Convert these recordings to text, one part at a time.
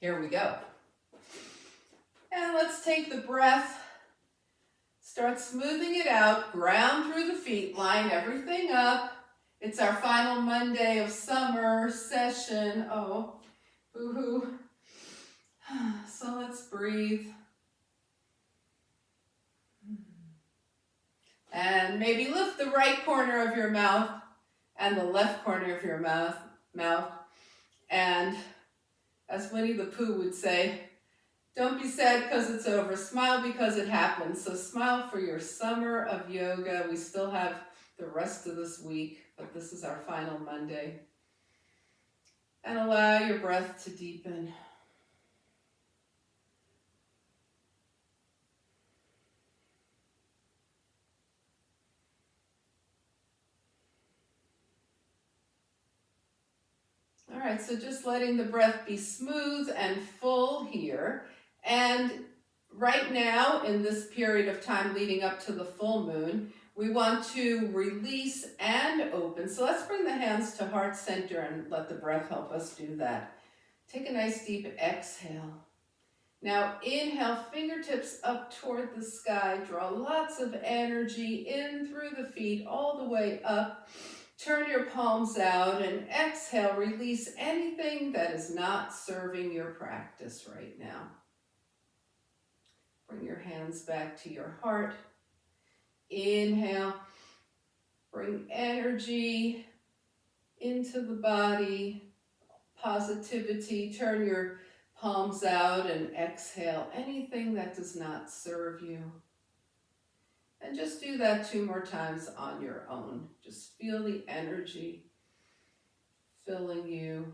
Here we go. And let's take the breath. Start smoothing it out. Ground through the feet. Line everything up. It's our final Monday of summer session. Oh, boo-hoo. So let's breathe. And maybe lift the right corner of your mouth and the left corner of your mouth. And as Winnie the Pooh would say, don't be sad because it's over. Smile because it happened. So smile for your summer of yoga. We still have the rest of this week, but this is our final Monday. And allow your breath to deepen. All right, so just letting the breath be smooth and full here. And right now, in this period of time leading up to the full moon, we want to release and open. So let's bring the hands to heart center and let the breath help us do that. Take a nice deep exhale. Now inhale, fingertips up toward the sky. Draw lots of energy in through the feet all the way up. Turn your palms out and exhale, release anything that is not serving your practice right now. Bring your hands back to your heart. Inhale, bring energy into the body, positivity. Turn your palms out and exhale anything that does not serve you. And just do that 2 more times on your own. Just feel the energy filling you.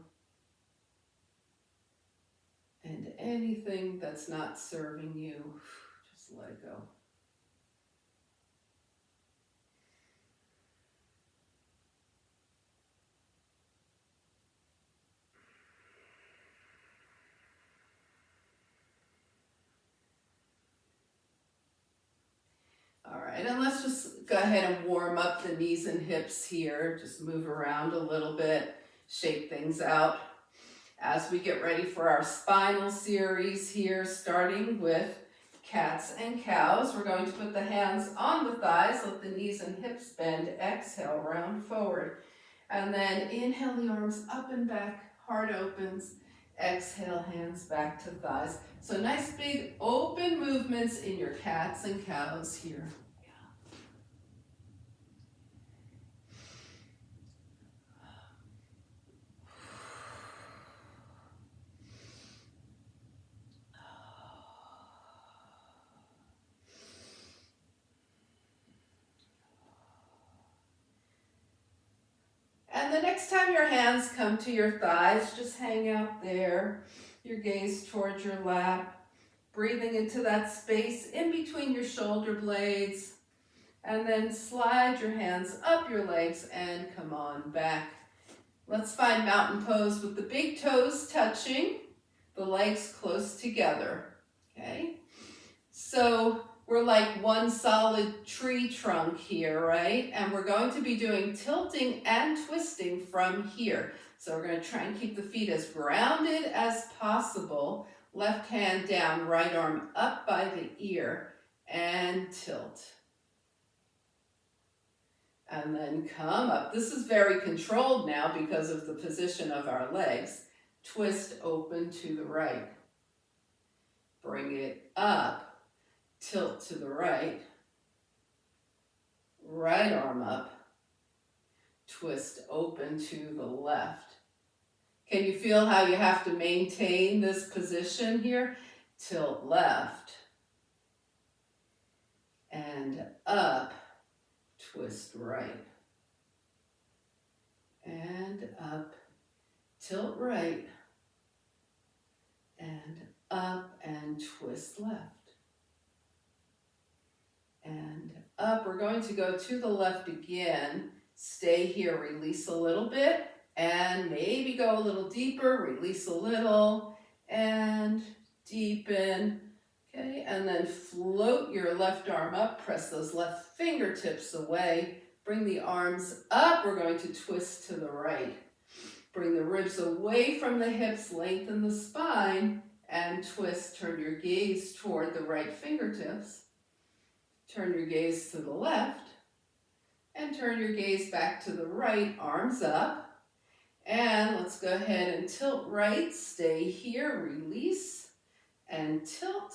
And anything that's not serving you, just let it go. All right, and let's just go ahead and warm up the knees and hips here. Just move around a little bit, shake things out as we get ready for our spinal series here, starting with cats and cows. We're going to put the hands on the thighs, let the knees and hips bend, exhale, round forward. And then inhale the arms up and back, heart opens. Exhale, hands back to thighs. So nice big open movements in your cats and cows here. And the next time your hands come to your thighs, just hang out there, your gaze towards your lap, breathing into that space in between your shoulder blades, and then slide your hands up your legs and come on back. Let's find mountain pose with the big toes touching, the legs close together, okay? So we're like one solid tree trunk here, right? And we're going to be doing tilting and twisting from here. So we're going to try and keep the feet as grounded as possible. Left hand down, right arm up by the ear, and tilt. And then come up. This is very controlled now because of the position of our legs. Twist open to the right. Bring it up. Tilt to the right. Right arm up. Twist open to the left. Can you feel how you have to maintain this position here? Tilt left. And up. Twist right. And up. Tilt right. And up and twist left. And up. We're going to go to the left again. Stay here, release a little bit, and maybe go a little deeper, release a little, and deepen. Okay, and then float your left arm up, press those left fingertips away, bring the arms up. We're going to twist to the right. Bring the ribs away from the hips, lengthen the spine, and twist. Turn your gaze toward the right fingertips. Turn your gaze to the left, and turn your gaze back to the right, arms up. And let's go ahead and tilt right, stay here, release, and tilt,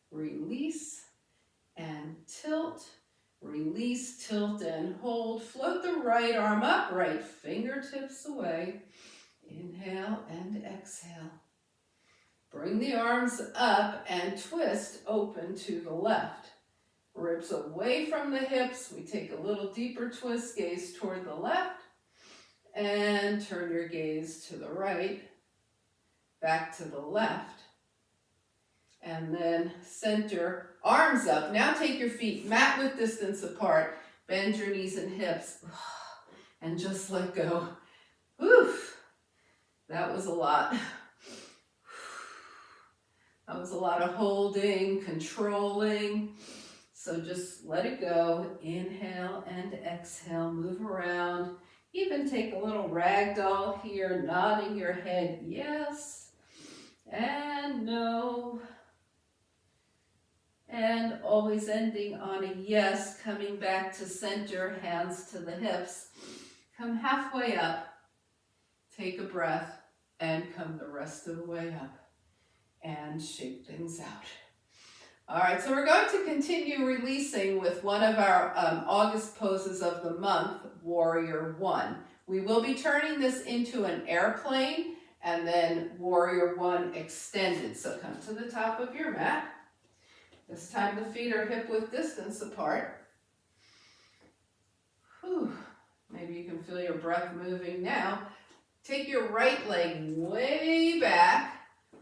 release, and tilt, release, tilt, and hold. Float the right arm up, right fingertips away. Inhale and exhale. Bring the arms up and twist, open to the left. Ribs away from the hips. We take a little deeper twist, gaze toward the left, and turn your gaze to the right, back to the left. And then center, arms up. Now take your feet mat width distance apart. Bend your knees and hips. And just let go. Whew. That was a lot. That was a lot of holding, controlling. So just let it go. Inhale and exhale. Move around. Even take a little ragdoll here, nodding your head yes and no. And always ending on a yes, coming back to center, hands to the hips. Come halfway up, take a breath, and come the rest of the way up. And shake things out. All right, so we're going to continue releasing with one of our August poses of the month, Warrior One. We will be turning this into an airplane and then Warrior One extended. So come to the top of your mat. This time the feet are hip width distance apart. Whew. Maybe you can feel your breath moving now. Take your right leg way back.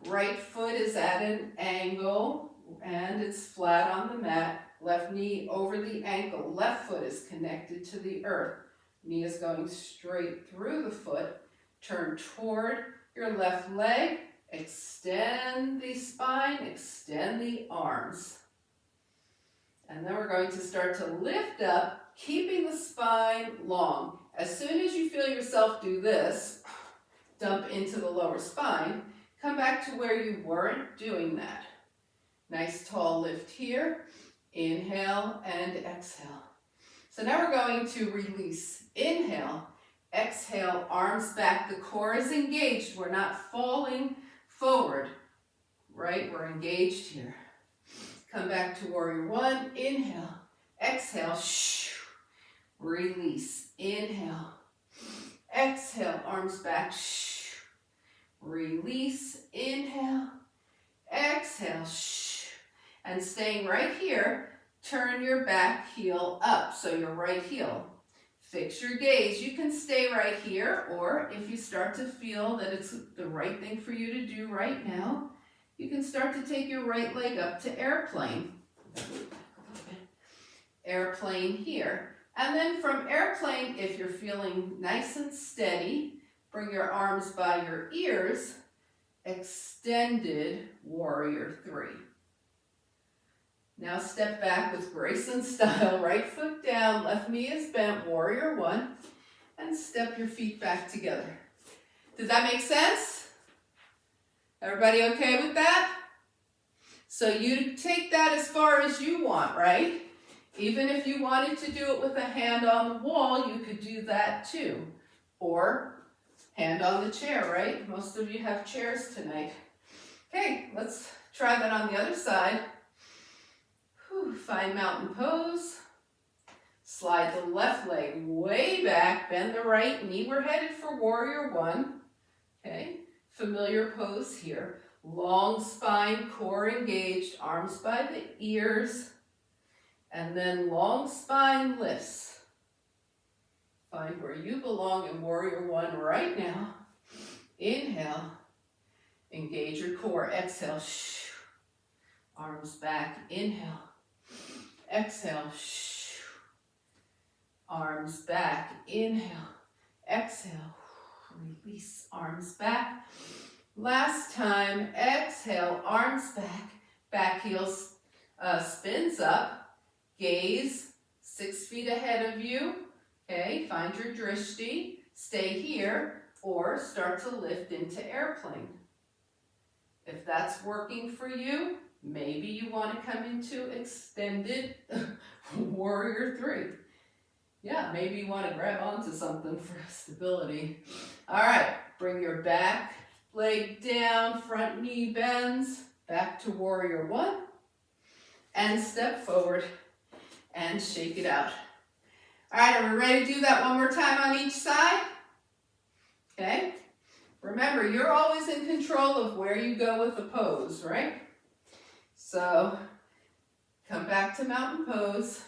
Right foot is at an angle and it's flat on the mat. Left knee over the ankle. Left foot is connected to the earth. Knee is going straight through the foot. Turn toward your left leg. Extend the spine, extend the arms. And then we're going to start to lift up, keeping the spine long. As soon as you feel yourself do this, dump into the lower spine, come back to where you weren't doing that. Nice tall lift here. Inhale and exhale. So now we're going to release. Inhale, exhale, arms back. The core is engaged. We're not falling forward, right? We're engaged here. Come back to Warrior One. Inhale, exhale, release. Inhale, exhale, arms back, release. Inhale, exhale, and staying right here, turn your back heel up. So your right heel. Fix your gaze. You can stay right here, or if you start to feel that it's the right thing for you to do right now, you can start to take your right leg up to airplane. Airplane here. And then from airplane, if you're feeling nice and steady, bring your arms by your ears, extended Warrior Three. Now step back with grace and style, right foot down, left knee is bent, Warrior One, and step your feet back together. Does that make sense? Everybody okay with that? So you take that as far as you want, right? Even if you wanted to do it with a hand on the wall, you could do that too. Or hand on the chair, right? Most of you have chairs tonight. Okay, let's try that on the other side. Find mountain pose. Slide the left leg way back, bend the right knee. We're headed for Warrior One. Okay, familiar pose here. Long spine, core engaged, arms by the ears, and then long spine lifts. Find where you belong in Warrior One right now. Inhale, engage your core. Exhale, arms back. Inhale. Exhale, arms back. Inhale, exhale, release, arms back. Last time, exhale, arms back. Back heel spins up. Gaze 6 feet ahead of you. Okay, find your drishti. Stay here. or start to lift into airplane. If that's working for you, maybe you want to come into extended warrior three. Yeah, maybe you want to grab onto something for stability. All right, bring your back leg down, front knee bends, back to warrior one, and step forward and shake it out. All right, are we ready to do that one more time on each side? Okay. Remember, you're always in control of where you go with the pose, right? So, come back to mountain pose.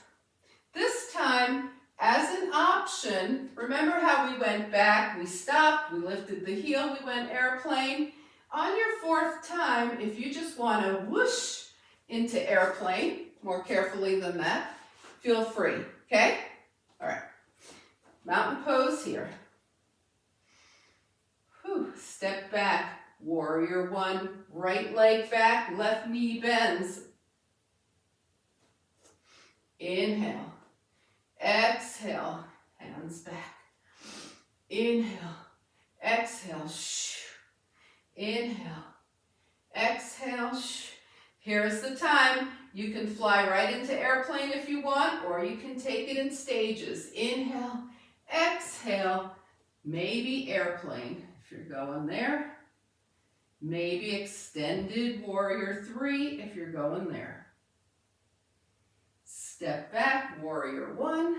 This time, as an option, remember how we went back, we stopped, we lifted the heel, we went airplane. On your fourth time, if you just want to whoosh into airplane, more carefully than that, feel free, okay? All right, mountain pose here. Whew. Step back, warrior one, right leg back, left knee bends. Inhale, exhale, hands back. Inhale, exhale, shh. Inhale, exhale, shh. Here's the time. You can fly right into airplane if you want, or you can take it in stages. Inhale, exhale, maybe airplane if you're going there. Maybe extended warrior three if you're going there. Step back, warrior one,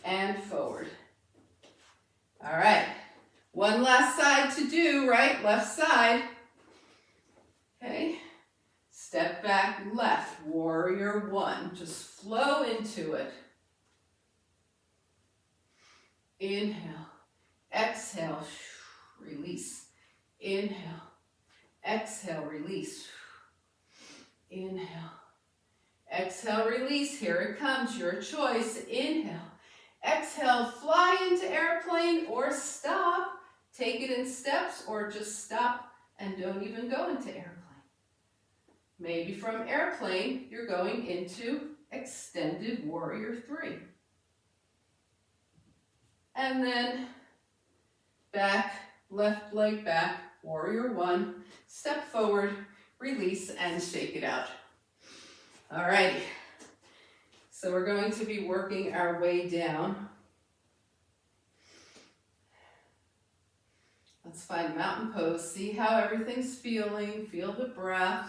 and forward. All right, one last side to do, right? Left side. Okay, step back, left, warrior one. Just flow into it. Inhale, exhale, release. Inhale, exhale, release. Inhale, exhale, release. Here it comes, your choice. Inhale, exhale, fly into airplane or stop. Take it in steps or just stop and don't even go into airplane. Maybe from airplane, you're going into extended warrior three. And then back, left leg back, warrior one, step forward, release, and shake it out. All righty. So we're going to be working our way down. Let's find mountain pose. See how everything's feeling. Feel the breath.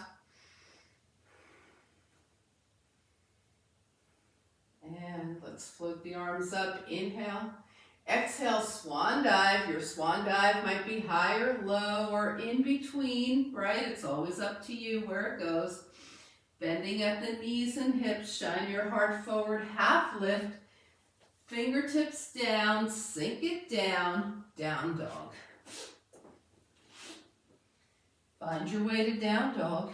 And let's float the arms up. Inhale. Exhale, swan dive. Your swan dive might be high or low or in between, right? It's always up to you where it goes. Bending at the knees and hips, shine your heart forward, half lift, fingertips down, sink it down, down dog. Find your way to down dog.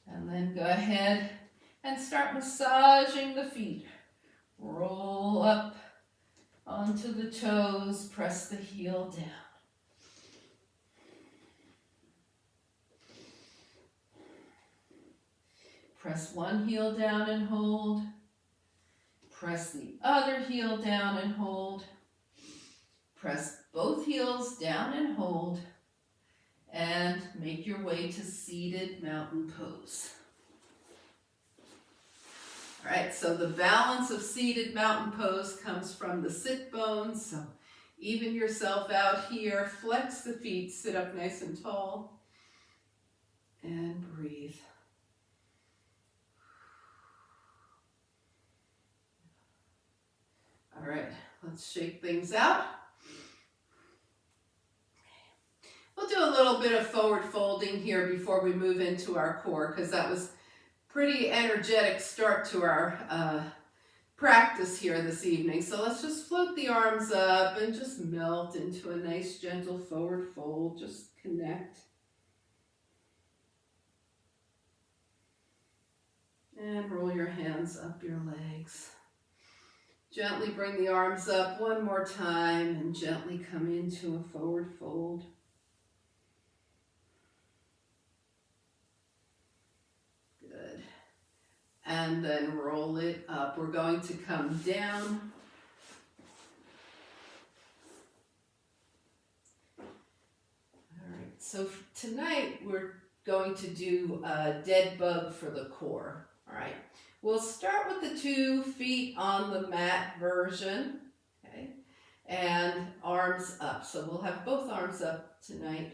And then go ahead and start massaging the feet. Roll up onto the toes, press the heel down. Press one heel down and hold. Press the other heel down and hold. Press both heels down and hold. And make your way to seated mountain pose. All right, so the balance of seated mountain pose comes from the sit bones. So even yourself out here, flex the feet, sit up nice and tall, and breathe. All right, let's shake things out. We'll do a little bit of forward folding here before we move into our core, because that was pretty energetic start to our practice here this evening. So let's just float the arms up and just melt into a nice gentle forward fold. Just connect. And roll your hands up your legs. Gently bring the arms up one more time and gently come into a forward fold. Good. And then roll it up. We're going to come down so tonight we're going to do a dead bug for the core. All right, we'll start with the 2 feet on the mat version, okay, and arms up. So we'll have both arms up tonight.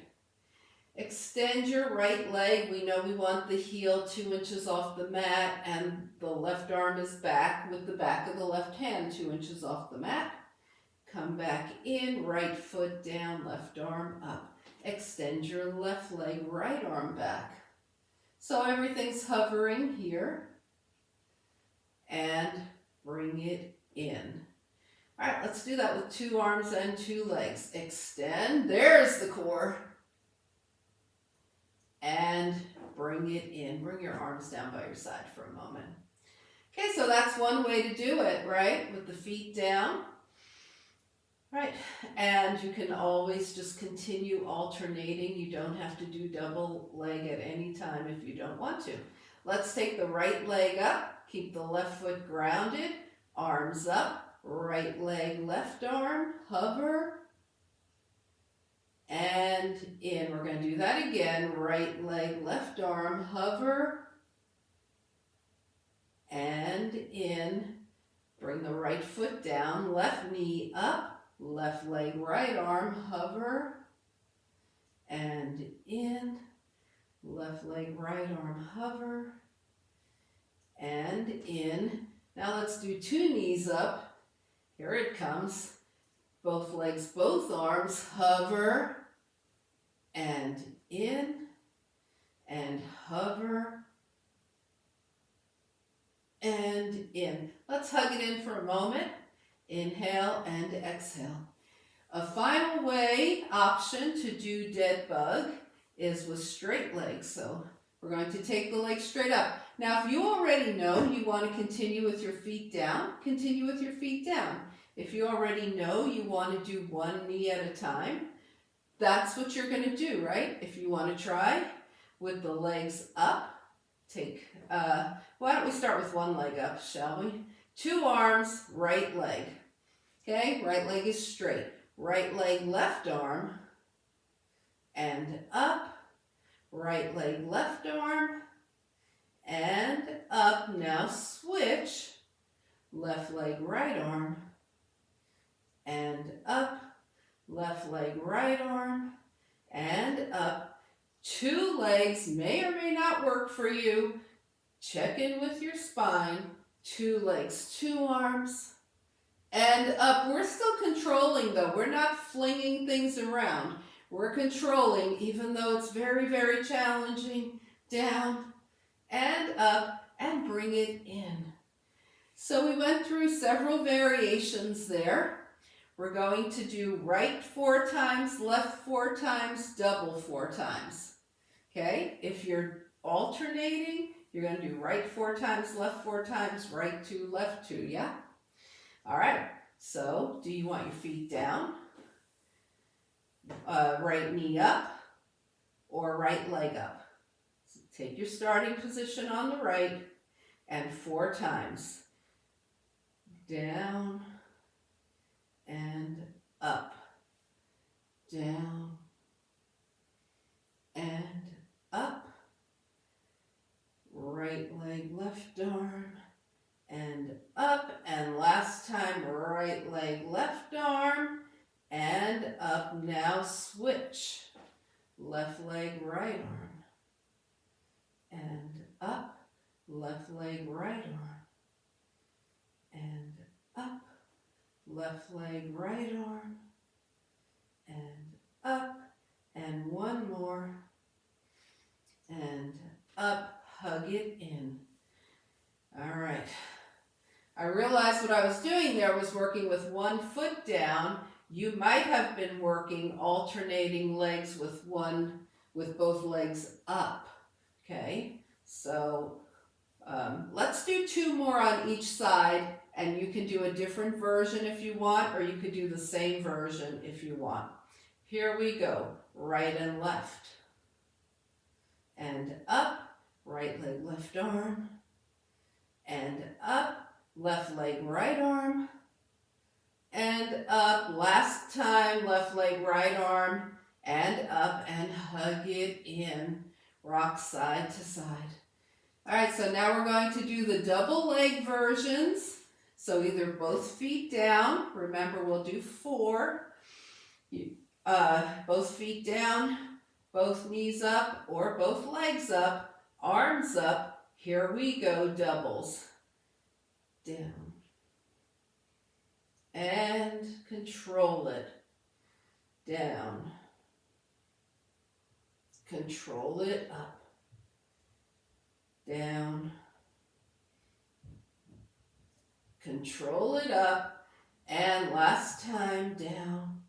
Extend your right leg. We know we want the heel 2 inches off the mat, and the left arm is back with the back of the left hand 2 inches off the mat. Come back in, right foot down, left arm up. Extend your left leg, right arm back. So everything's hovering here. And bring it in. All right, let's do that with 2 arms and 2 legs. Extend, there's the core. And bring it in. Bring your arms down by your side for a moment. Okay, so that's one way to do it, right? With the feet down. Right, and you can always just continue alternating. You don't have to do double leg at any time if you don't want to. Let's take the right leg up. Keep the left foot grounded. Arms up. Right leg, left arm. Hover. And in. We're going to do that again. Right leg, left arm. Hover. And in. Bring the right foot down. Left knee up. Left leg, right arm, hover, and in. Left leg, right arm, hover, and in. Now let's do 2 knees up. Here it comes. Both legs, both arms, hover, and in, and hover, and in. Let's hug it in for a moment. Inhale and exhale. A final option to do dead bug is with straight legs. So we're going to take the legs straight up. Now, if you already know you want to continue with your feet down, continue with your feet down. If you already know you want to do 1 knee at a time, that's what you're going to do, right? If you want to try with the legs up, why don't we start with 1 leg up, shall we? 2 arms, right leg. Okay, right leg is straight. Right leg, left arm, and up. Right leg, left arm, and up. Now switch. Left leg, right arm, and up. Left leg, right arm, and up. 2 legs may or may not work for you. Check in with your spine. 2 legs, 2 arms, and up. We're still controlling though. We're not flinging things around. We're controlling, even though it's very, very challenging. Down and up, and bring it in. So we went through several variations there. We're going to do right 4 times, left 4 times, double 4 times. Okay, if you're alternating, you're going to do right 4 times, left 4 times, right 2, left 2, yeah? All right, so do you want your feet down, right knee up, or right leg up? So take your starting position on the right, and 4 times. Down and up, down and up. Right leg, left arm, and up. And last time, right leg, left arm, and up. Now switch. Left leg, right arm, and up. Left leg, right arm, and up. Left leg, right arm, and up. And 1 more, and up. Hug it in. All right. I realized what I was doing there was working with 1 foot down. You might have been working alternating legs with both legs up. Okay. So let's do 2 more on each side, and you can do a different version if you want, or you could do the same version if you want. Here we go. Right and left. And up. Right leg, left arm, and up. Left leg, right arm, and up. Last time, left leg, right arm, and up and hug it in. Rock side to side. All right, so now we're going to do the double leg versions. So either both feet down, remember we'll do 4. Both feet down, both knees up, or both legs up, arms up. Here we go, doubles. Down. And control it. Down. Control it up. Down. Control it up. And last time, down.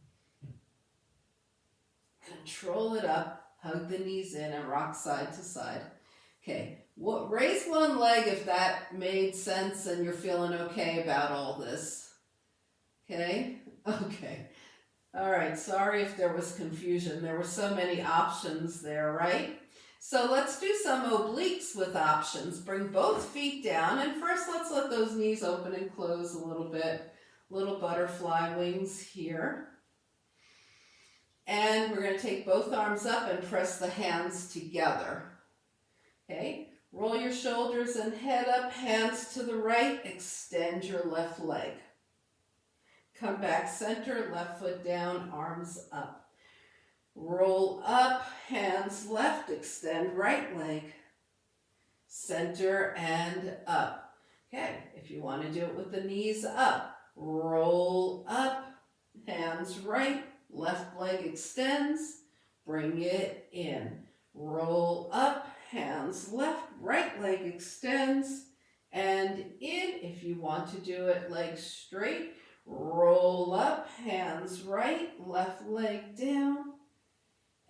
Control it up. Hug the knees in and rock side to side. Okay, raise one leg if that made sense and you're feeling okay about all this. Okay? Okay. All right, sorry if there was confusion. There were so many options there, right? So let's do some obliques with options. Bring both feet down, and first let's let those knees open and close a little bit. Little butterfly wings here. And we're going to take both arms up and press the hands together. Okay, roll your shoulders and head up, hands to the right, extend your left leg. Come back center, left foot down, arms up. Roll up, hands left, extend right leg. Center and up. Okay, if you want to do it with the knees up, roll up, hands right, left leg extends, bring it in. Roll up, hands left, right leg extends, and in. If you want to do it legs straight, roll up, hands right, left leg down,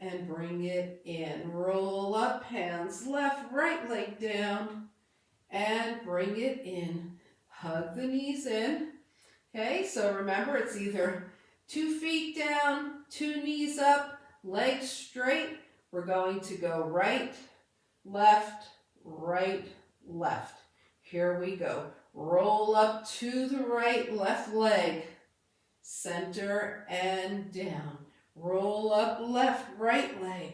and bring it in. Roll up, hands left, right leg down, and bring it in. Hug the knees in. Okay, so remember it's either 2 feet down, 2 knees up, legs straight. We're going to go right, left, right, left. Here we go. Roll up to the right, left leg, center and down. Roll up left, right leg,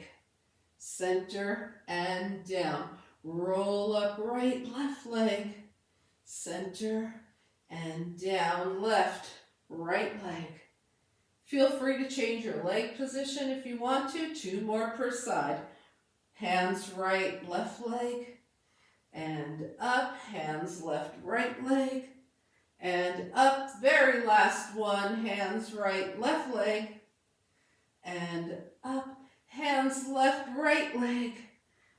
center and down. Roll up right, left leg, center and down. Left, right leg. Feel free to change your leg position if you want to. 2 more per side. Hands right, left leg, and up. Hands left, right leg, and up. Very last one. Hands right, left leg, and up. Hands left, right leg,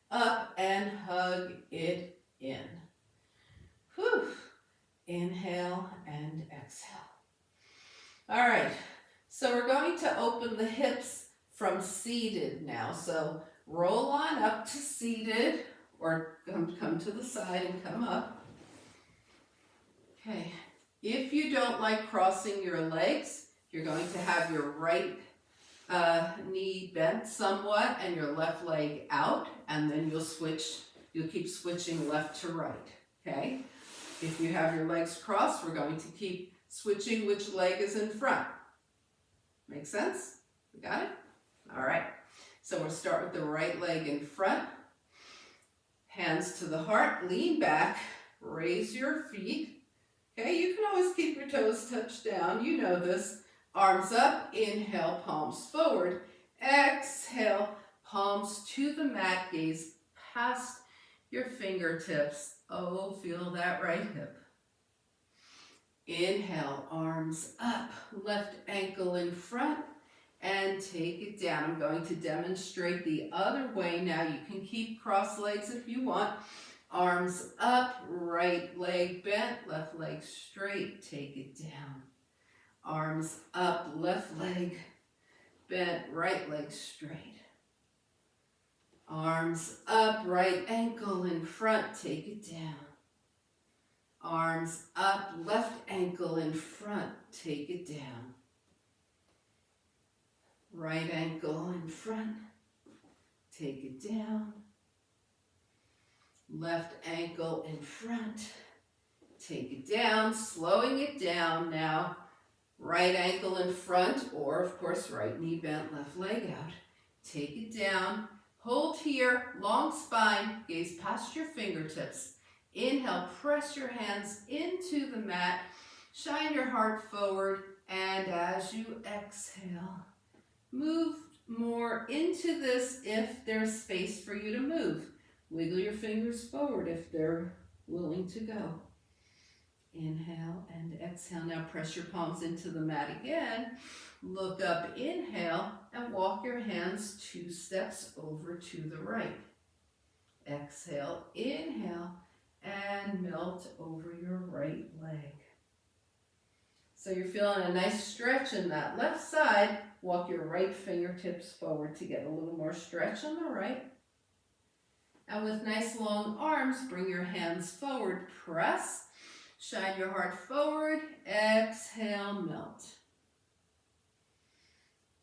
up, and hug it in. Whew. Inhale and exhale. All right. So we're going to open the hips from seated now. So roll on up to seated, or come to the side and come up. Okay. If you don't like crossing your legs, you're going to have your right knee bent somewhat and your left leg out, and then you'll keep switching left to right. Okay. If you have your legs crossed, we're going to keep switching which leg is in front. Make sense? We got it? All right. So we'll start with the right leg in front. Hands to the heart, lean back, raise your feet. Okay, you can always keep your toes touched down. You know this. Arms up, inhale, palms forward. Exhale, palms to the mat, gaze past your fingertips. Oh, feel that right hip. Inhale, arms up, left ankle in front, and take it down. I'm going to demonstrate the other way now. You can keep cross legs if you want. Arms up, right leg bent, left leg straight, take it down. Arms up, left leg bent, right leg straight. Arms up, right ankle in front, take it down. Arms up, left ankle in front, take it down. Right ankle in front, take it down. Left ankle in front, take it down, slowing it down now. Right ankle in front, or of course right knee bent, left leg out. Take it down. Hold here, long spine, gaze past your fingertips. Inhale, press your hands into the mat. Shine your heart forward. And as you exhale, move more into this if there's space for you to move. Wiggle your fingers forward if they're willing to go. Inhale and exhale. Now press your palms into the mat again. Look up, inhale, and walk your hands 2 steps over to the right. Exhale, inhale, and melt over your right leg. So you're feeling a nice stretch in that left side. Walk your right fingertips forward to get a little more stretch on the right. And with nice long arms, bring your hands forward, press. Shine your heart forward, exhale, melt.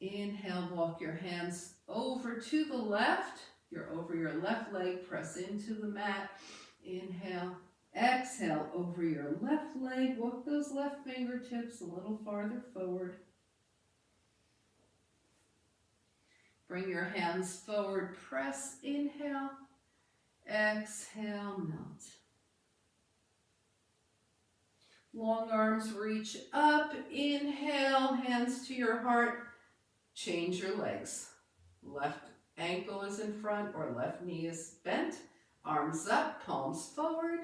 Inhale, walk your hands over to the left. You're over your left leg, press into the mat. Inhale, exhale, over your left leg. Walk those left fingertips a little farther forward. Bring your hands forward, press, inhale, exhale, melt. Long arms reach up, inhale, hands to your heart. Change your legs. Left ankle is in front or left knee is bent. Arms up, palms forward.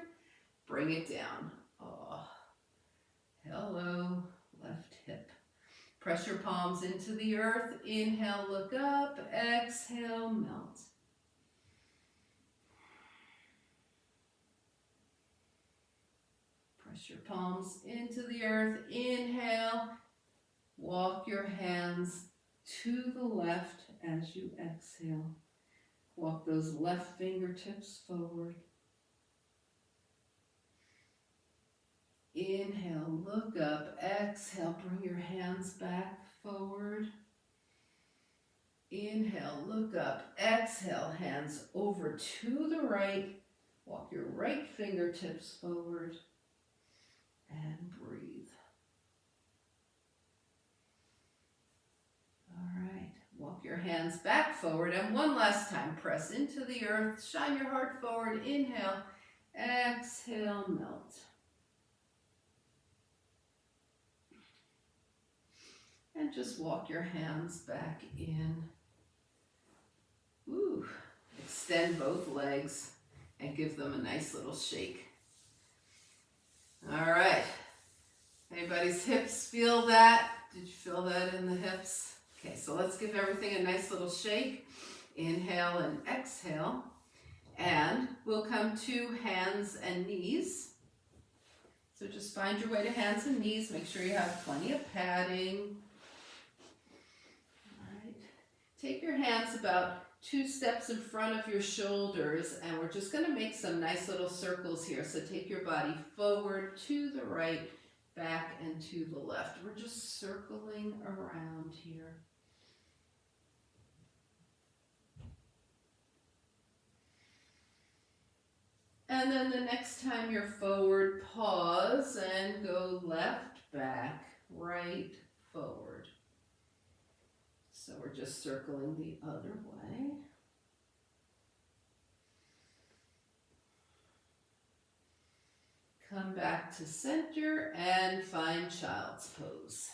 Bring it down. Oh, hello, left hip. Press your palms into the earth. Inhale, look up. Exhale, melt. Press your palms into the earth. Inhale. Walk your hands to the left as you exhale. Walk those left fingertips forward. Inhale, look up. Exhale, bring your hands back forward. Inhale, look up. Exhale, hands over to the right. Walk your right fingertips forward. And breathe. All right, walk your hands back forward. And one last time, press into the earth. Shine your heart forward. Inhale, exhale, melt. And just walk your hands back in. Ooh, extend both legs and give them a nice little shake. All right, anybody's hips feel that? Did you feel that in the hips? Okay, so let's give everything a nice little shake. Inhale and exhale. And we'll come to hands and knees. So just find your way to hands and knees. Make sure you have plenty of padding. All right. Take your hands about 2 steps in front of your shoulders, and we're just going to make some nice little circles here. So take your body forward, to the right, back, and to the left. We're just circling around here. And then the next time you're forward, pause and go left, back, right, forward. So we're just circling the other way. Come back to center and find child's pose.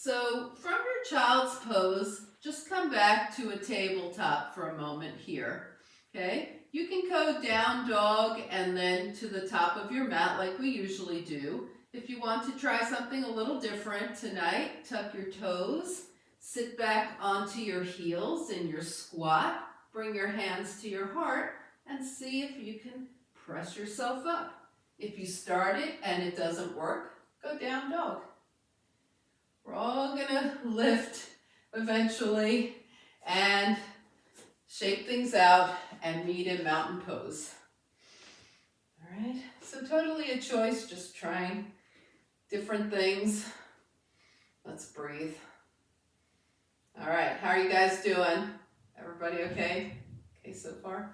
So from your child's pose, just come back to a tabletop for a moment here, okay? You can go down dog and then to the top of your mat like we usually do. If you want to try something a little different tonight, tuck your toes, sit back onto your heels in your squat, bring your hands to your heart, and see if you can press yourself up. If you start it and it doesn't work, go down dog. We're all gonna lift eventually, and shake things out, and meet in mountain pose. All right, so totally a choice, just trying different things. Let's breathe. All right, how are you guys doing? Everybody okay? Okay so far?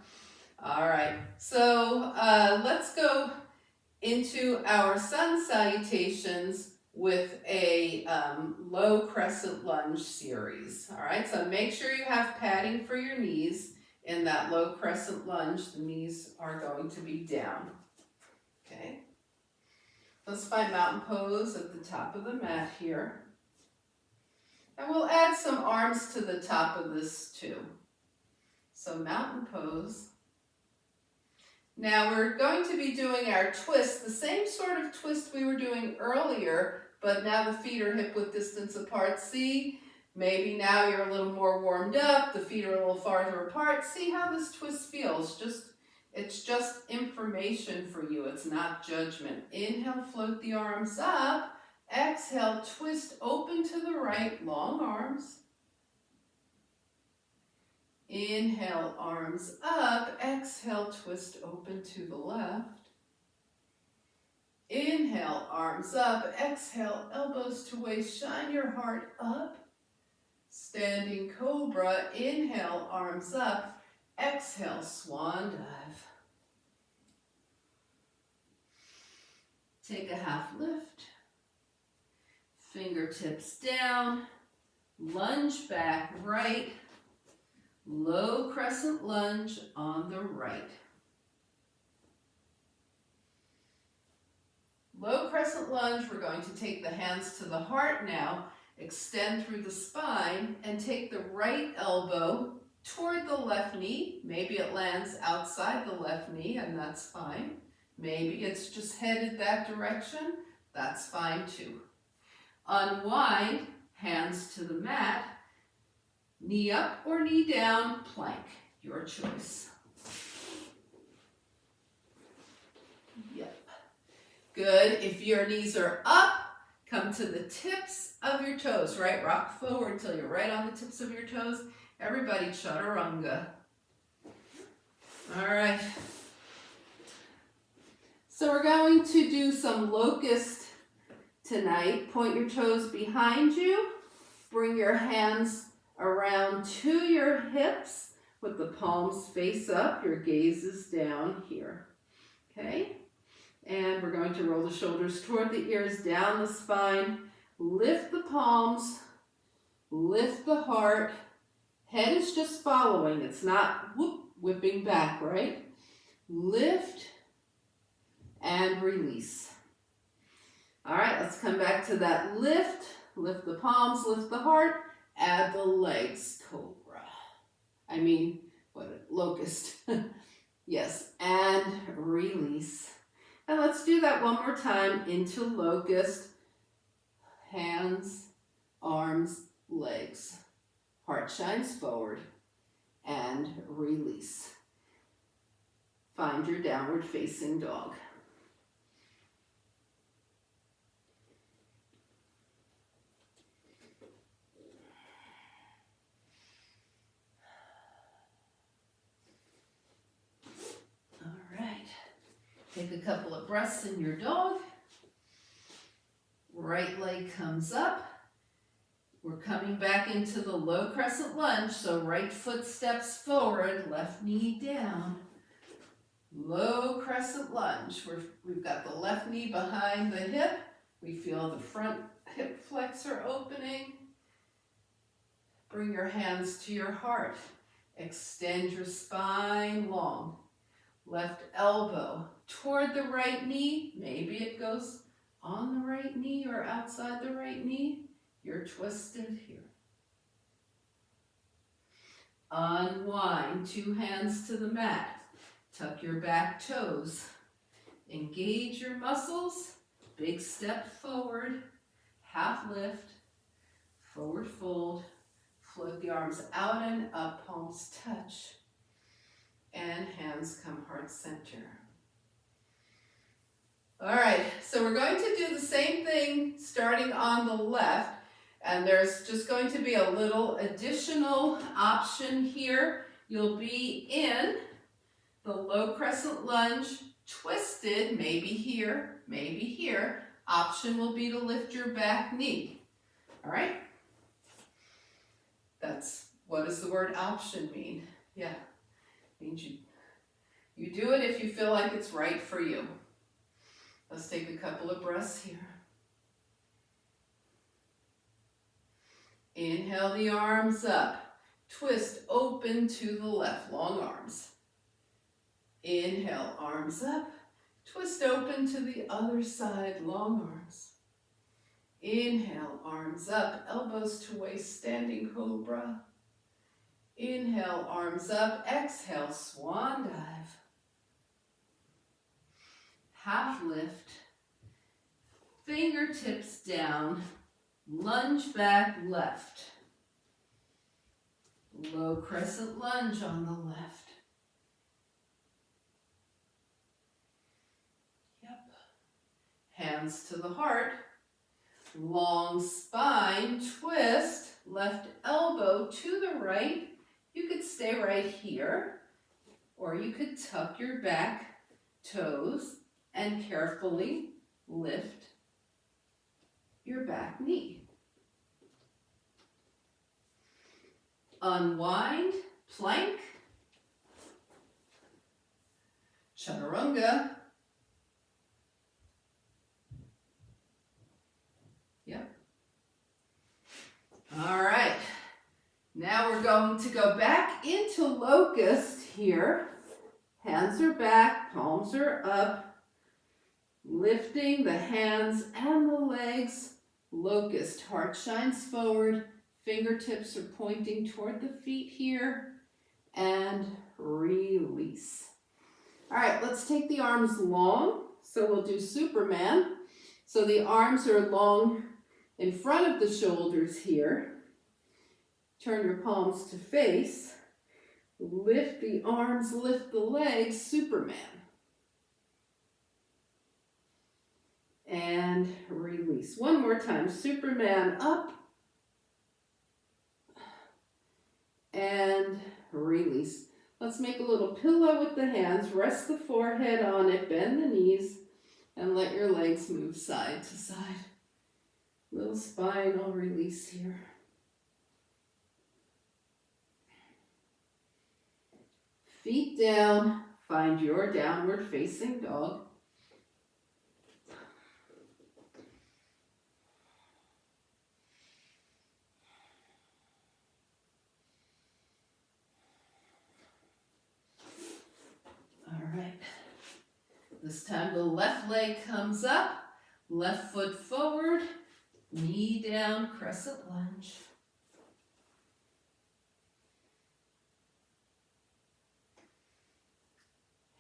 All right, so let's go into our sun salutations with a low crescent lunge series. All right, so make sure you have padding for your knees. In that low crescent lunge, the knees are going to be down. Okay, let's find mountain pose at the top of the mat here. And we'll add some arms to the top of this too. So mountain pose. Now we're going to be doing our twist, the same sort of twist we were doing earlier, but now the feet are hip-width distance apart. See, maybe now you're a little more warmed up, the feet are a little farther apart. See how this twist feels. It's just information for you. It's not judgment. Inhale, float the arms up. Exhale, twist open to the right, long arms. Inhale, arms up. Exhale, twist open to the left. Inhale, arms up. Exhale, elbows to waist. Shine your heart up. Standing cobra. Inhale, arms up. Exhale, swan dive. Take a half lift. Fingertips down. Lunge back right. Low crescent lunge on the right. Low crescent lunge, we're going to take the hands to the heart now, extend through the spine, and take the right elbow toward the left knee. Maybe it lands outside the left knee, and that's fine. Maybe it's just headed that direction. That's fine too. Unwind, hands to the mat. Knee up or knee down, plank, your choice. Yep. Good. If your knees are up, come to the tips of your toes, right? Rock forward till you're right on the tips of your toes. Everybody, chaturanga. All right. So we're going to do some locust tonight. Point your toes behind you. Bring your hands around to your hips with the palms face up. Your gaze is down here. Okay? And we're going to roll the shoulders toward the ears, down the spine. Lift the palms. Lift the heart. Head is just following. It's not whipping back, right? Lift and release. All right, let's come back to that lift. Lift the palms, lift the heart. Add the legs, cobra. Locust. Yes, and release. And let's do that one more time into locust. Hands, arms, legs. Heart shines forward and release. Find your downward facing dog. Take a couple of breaths in your dog. Right leg comes up. We're coming back into the low crescent lunge, so right foot steps forward, left knee down. Low crescent lunge. We've got the left knee behind the hip. We feel the front hip flexor opening. Bring your hands to your heart. Extend your spine long. Left elbow toward the right knee. Maybe it goes on the right knee or outside the right knee. You're twisted here. Unwind, 2 hands to the mat. Tuck your back toes. Engage your muscles. Big step forward. Half lift. Forward fold. Float the arms out and up. Palms touch. And hands come heart center. All right, so we're going to do the same thing starting on the left, and there's just going to be a little additional option here. You'll be in the low crescent lunge, twisted, maybe here, maybe here. Option will be to lift your back knee. All right? What does the word option mean? Yeah, it means you do it if you feel like it's right for you. Let's take a couple of breaths here. Inhale the arms up. Twist open to the left, long arms. Inhale, arms up. Twist open to the other side, long arms. Inhale, arms up, elbows to waist, standing cobra. Inhale, arms up. Exhale, swan dive. Half lift. Fingertips down. Lunge back left. Low crescent lunge on the left. Yep. Hands to the heart. Long spine, twist, left elbow to the right. You could stay right here, or you could tuck your back toes and carefully lift your back knee. Unwind, plank, chaturanga. Yep. All right. Now we're going to go back into locust here. Hands are back, palms are up. Lifting the hands and the legs. Locust, heart shines forward. Fingertips are pointing toward the feet here. And release. All right, let's take the arms long. So we'll do Superman. So the arms are long in front of the shoulders here. Turn your palms to face. Lift the arms, lift the legs, Superman. And release. One more time, Superman up. And release. Let's make a little pillow with the hands. Rest the forehead on it, bend the knees, and let your legs move side to side. Little spinal release here. Feet down, find your downward facing dog. All right. This time the left leg comes up, left foot forward, knee down, crescent lunge.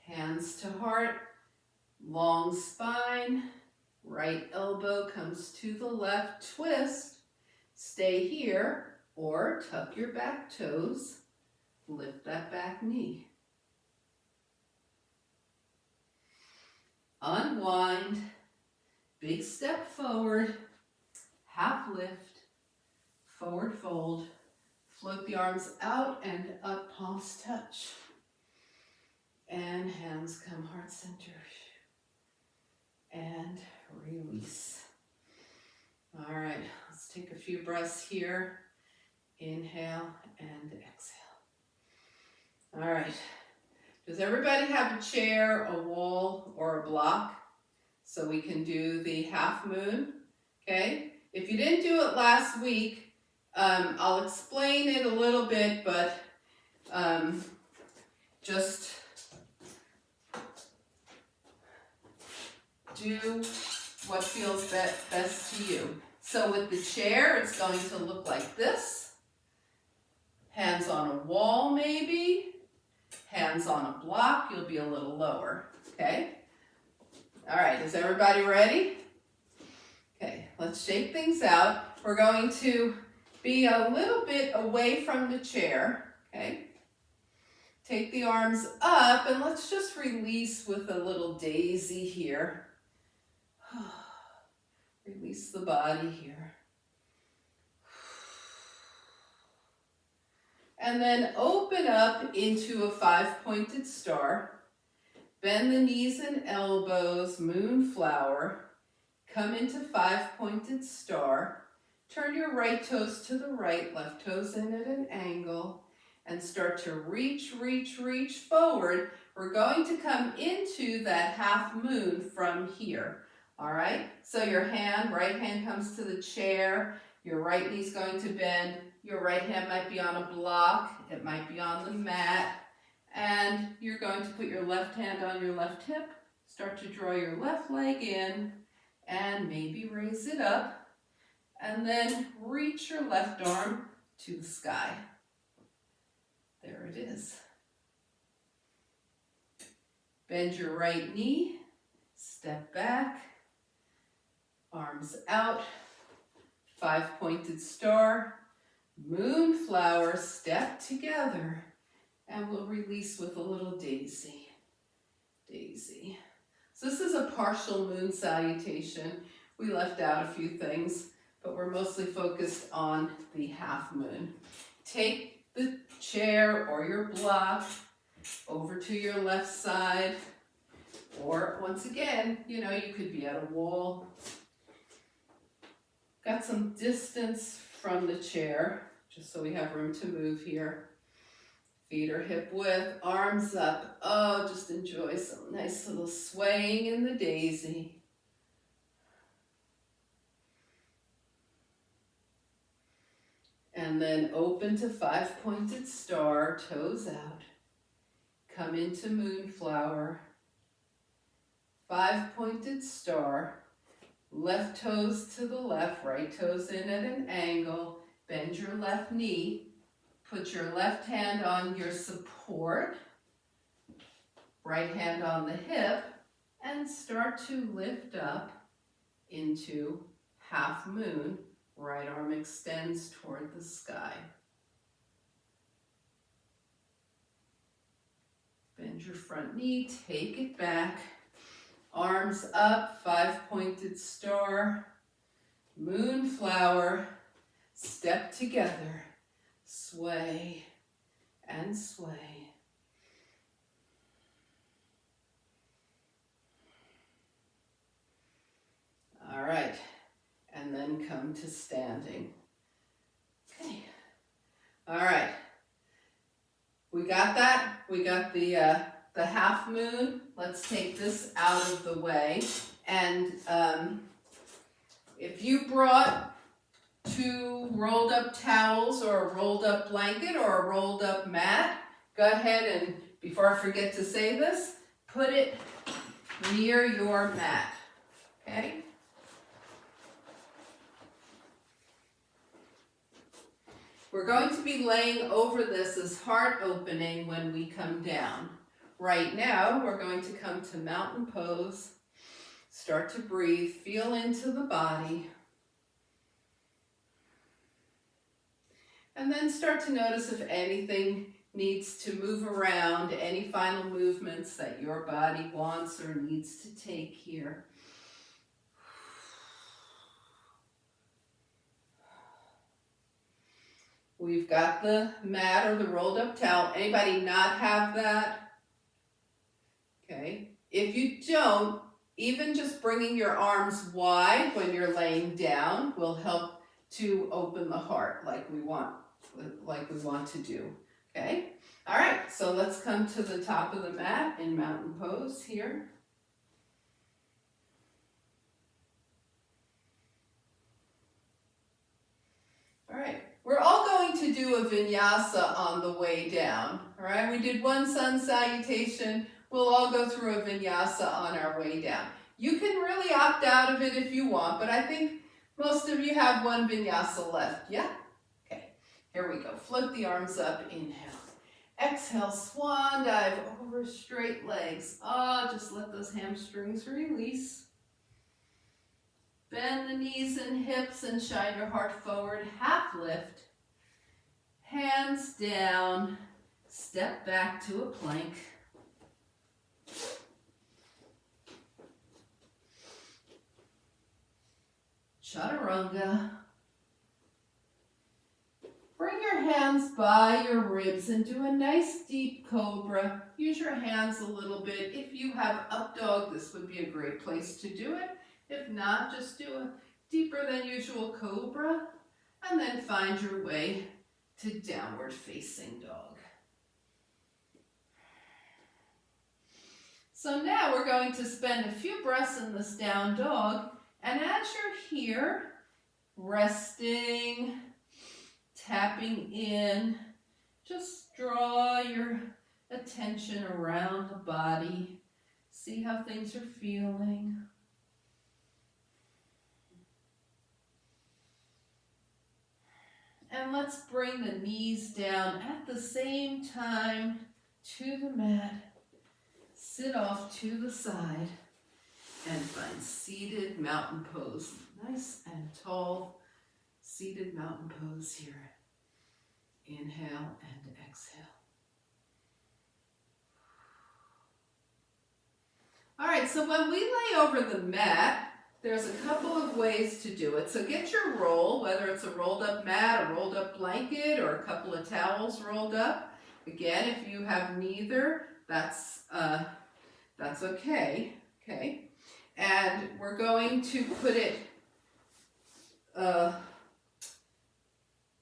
Hands to heart, long spine, right elbow comes to the left, twist, stay here, or tuck your back toes, lift that back knee. Unwind, big step forward, half lift, forward fold, float the arms out and up, palms touch. And hands come heart center. And release. All right, let's take a few breaths here. Inhale and exhale. All right. Does everybody have a chair, a wall, or a block? So we can do the half moon, okay? If you didn't do it last week, I'll explain it a little bit, but just do what feels best to you. So with the chair, it's going to look like this. Hands on a wall maybe. Hands on a block, you'll be a little lower, okay? All right, is everybody ready? Okay, let's shake things out. We're going to be a little bit away from the chair, okay? Take the arms up and let's just release with a little daisy here. Release the body here. And then open up into a 5-pointed star. Bend the knees and elbows, moonflower. Come into 5-pointed star. Turn your right toes to the right, left toes in at an angle, and start to reach, reach, reach forward. We're going to come into that half moon from here. All right? So your right hand comes to the chair. Your right knee's going to bend. Your right hand might be on a block. It might be on the mat. And you're going to put your left hand on your left hip. Start to draw your left leg in and maybe raise it up. And then reach your left arm to the sky. There it is. Bend your right knee. Step back. Arms out. 5-pointed star. Moonflower, step together. And we'll release with a little daisy. Daisy. So this is a partial moon salutation. We left out a few things, but we're mostly focused on the half moon. Take the chair or your block over to your left side, or once again, you could be at a wall. Got some distance from the chair, just so we have room to move here. Feet are hip width, arms up. Oh, just enjoy some nice little swaying in the daisy. And then open to 5-pointed star, toes out. Come into moonflower. 5-pointed star. Left toes to the left, right toes in at an angle. Bend your left knee. Put your left hand on your support, right hand on the hip, and start to lift up into half moon. Right arm extends toward the sky. Bend your front knee, take it back. Arms up, 5-pointed star, moonflower, step together. Sway and sway. All right, and then come to standing. Okay, all right. We got that? We got the half moon. Let's take this out of the way. And if you brought 2 rolled up towels or a rolled up blanket or a rolled up mat, go ahead and, before I forget to say this, put it near your mat, okay? We're going to be laying over this as heart opening when we come down. Right now, we're going to come to mountain pose. Start to breathe, feel into the body. And then start to notice if anything needs to move around, any final movements that your body wants or needs to take here. We've got the mat or the rolled up towel. Anybody not have that? Okay. If you don't, even just bringing your arms wide when you're laying down will help to open the heart like we want to do. Okay? All right, so let's come to the top of the mat in mountain pose here. All right, we're all going to do a vinyasa on the way down. All right, we did one sun salutation. We'll all go through a vinyasa on our way down. You can really opt out of it if you want, but I think most of you have one vinyasa left, yeah? Okay, here we go. Float the arms up, inhale. Exhale, swan dive over straight legs. Just let those hamstrings release. Bend the knees and hips and shine your heart forward, half lift. Hands down, step back to a plank. Chaturanga. Bring your hands hands by your ribs and do a nice deep cobra. Use your hands a little bit. If you have up dog, this would be a great place to do it. If not, just do a deeper than usual cobra and then find your way to downward facing dog. So now we're going to spend a few breaths in this down dog, and as you're here, resting, tapping in, just draw your attention around the body. See how things are feeling. And let's bring the knees down at the same time to the mat. Sit off to the side and find seated mountain pose. Nice and tall seated mountain pose here. Inhale and exhale. All right, so when we lay over the mat, there's a couple of ways to do it. So get your roll, whether it's a rolled up mat, a rolled up blanket, or a couple of towels rolled up. Again, if you have neither, that's okay. Okay, and we're going to put it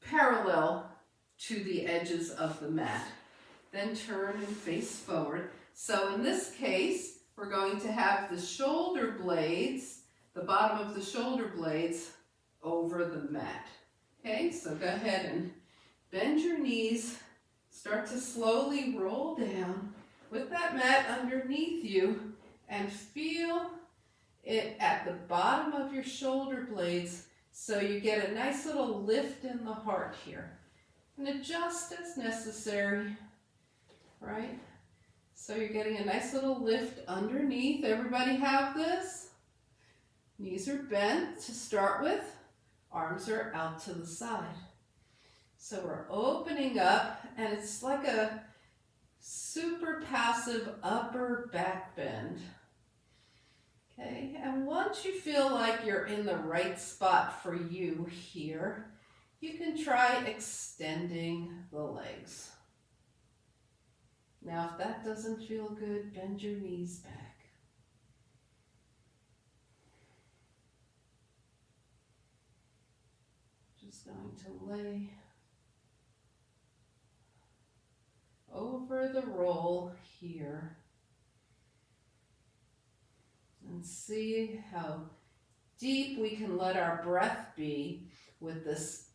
parallel to the edges of the mat. Then turn and face forward. So in this case, we're going to have the shoulder blades, the bottom of the shoulder blades over the mat. Okay, so go ahead and bend your knees, start to slowly roll down with that mat underneath you and feel it at the bottom of your shoulder blades so you get a nice little lift in the heart here. And adjust as necessary, right? So you're getting a nice little lift underneath. Everybody have this? Knees are bent to start with. Arms are out to the side. So we're opening up, and it's like a super passive upper back bend. Okay, and once you feel like you're in the right spot for you here, you can try extending the legs. Now, if that doesn't feel good, bend your knees back. Just going to lay over the roll here and see how deep we can let our breath be with this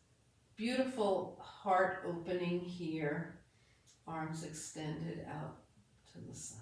beautiful heart opening here. Arms extended out to the side.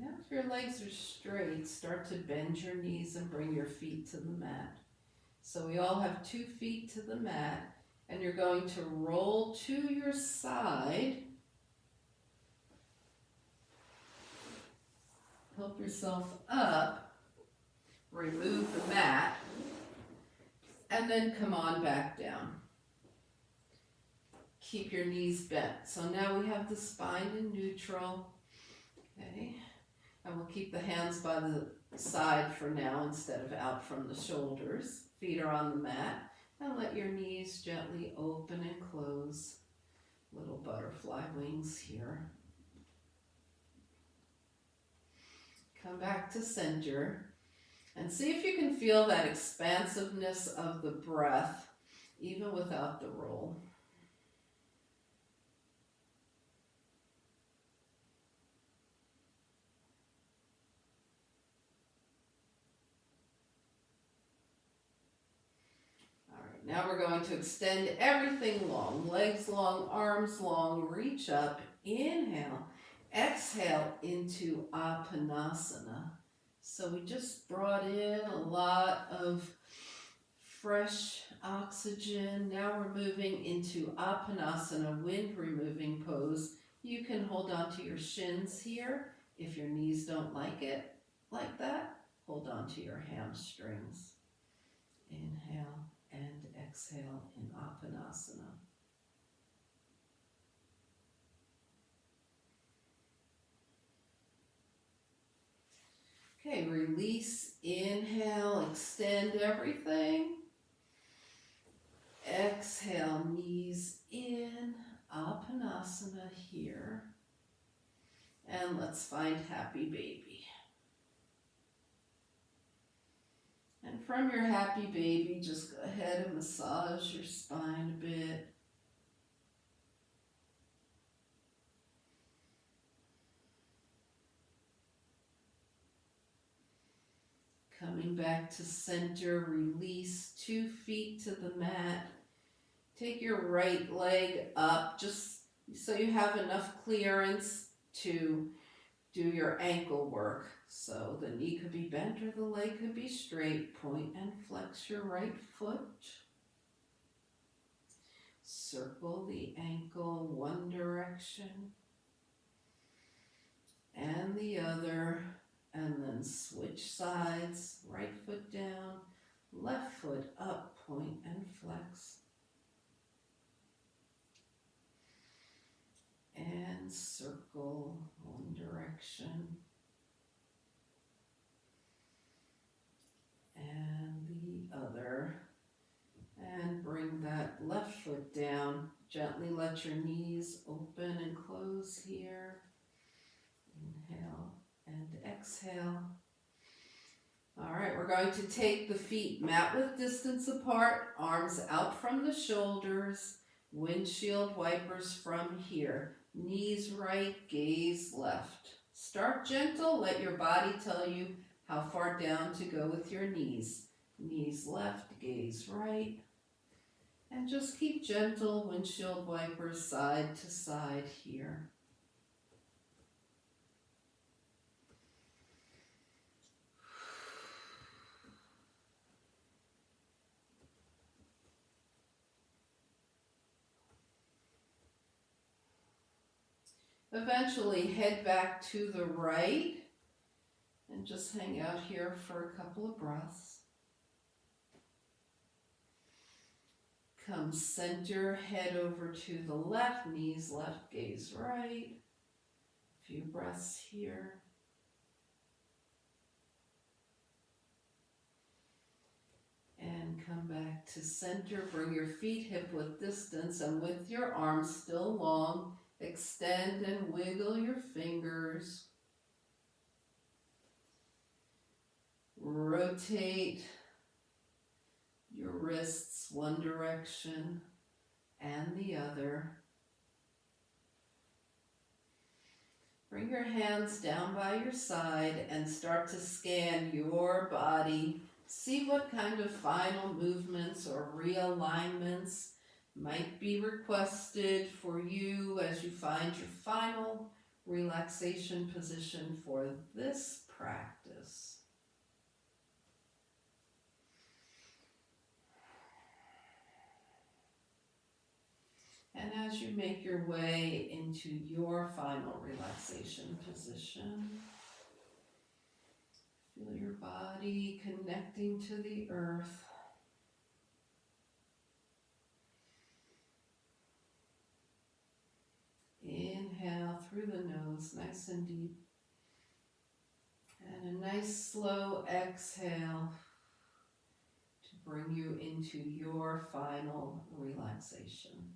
Now if your legs are straight, start to bend your knees and bring your feet to the mat. So we all have 2 feet to the mat, and you're going to roll to your side. Help yourself up, remove the mat, and then come on back down. Keep your knees bent. So now we have the spine in neutral. Okay. And we'll keep the hands by the side for now instead of out from the shoulders. Feet are on the mat. And let your knees gently open and close. Little butterfly wings here. Come back to center. And see if you can feel that expansiveness of the breath, even without the roll. Now we're going to extend everything long, legs long, arms long, reach up, inhale, exhale into Apanasana. So we just brought in a lot of fresh oxygen. Now we're moving into Apanasana, wind removing pose. You can hold on to your shins here. If your knees don't like it like that, hold on to your hamstrings. Inhale and exhale in Apanasana. Okay, release, inhale, extend everything. Exhale, knees in, Apanasana here. And let's find happy baby. And from your happy baby, just go ahead and massage your spine a bit. Coming back to center, release 2 feet to the mat. Take your right leg up just so you have enough clearance to do your ankle work. So the knee could be bent or the leg could be straight. Point and flex your right foot. Circle the ankle one direction and the other, and then switch sides. Right foot down, left foot up, point and flex. And circle one direction and the other. And bring that left foot down. Gently let your knees open and close here. Inhale and exhale. All right, we're going to take the feet mat width distance apart, arms out from the shoulders, windshield wipers from here. Knees right, gaze left. Start gentle, let your body tell you how far down to go with your knees. Knees left, gaze right. And just keep gentle windshield wipers side to side here. Eventually head back to the right and just hang out here for a couple of breaths. Come center, head over to the left, knees left, gaze right. A few breaths here. And come back to center, bring your feet hip width distance, and with your arms still long, extend and wiggle your fingers. Rotate your wrists one direction and the other. Bring your hands down by your side and start to scan your body. See what kind of final movements or realignments might be requested for you as you find your final relaxation position for this practice. And as you make your way into your final relaxation position, feel your body connecting to the earth. Inhale through the nose, nice and deep. And a nice slow exhale to bring you into your final relaxation.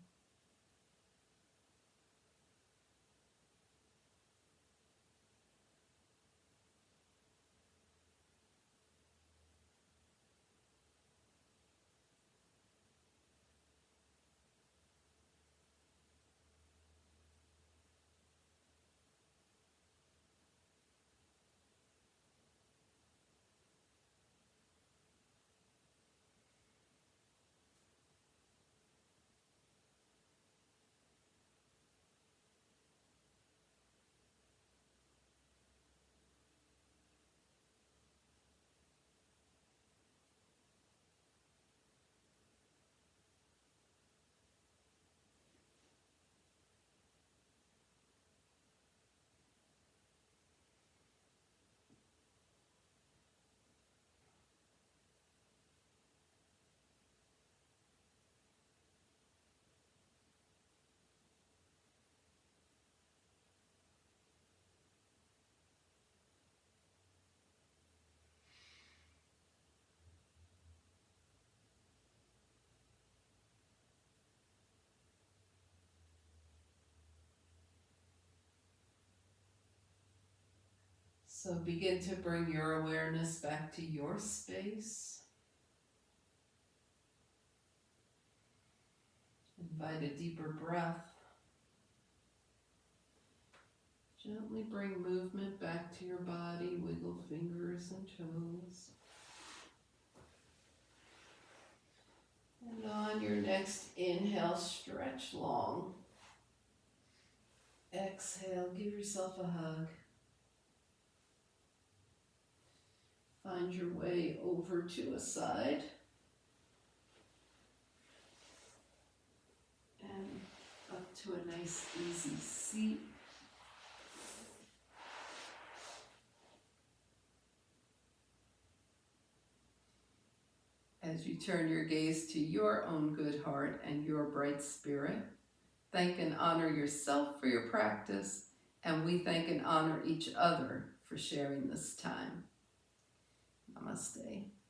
So begin to bring your awareness back to your space. Invite a deeper breath. Gently bring movement back to your body, wiggle fingers and toes. And on your next inhale, stretch long. Exhale, give yourself a hug. Find your way over to a side. And up to a nice easy seat. As you turn your gaze to your own good heart and your bright spirit, thank and honor yourself for your practice, and we thank and honor each other for sharing this time. Namaste.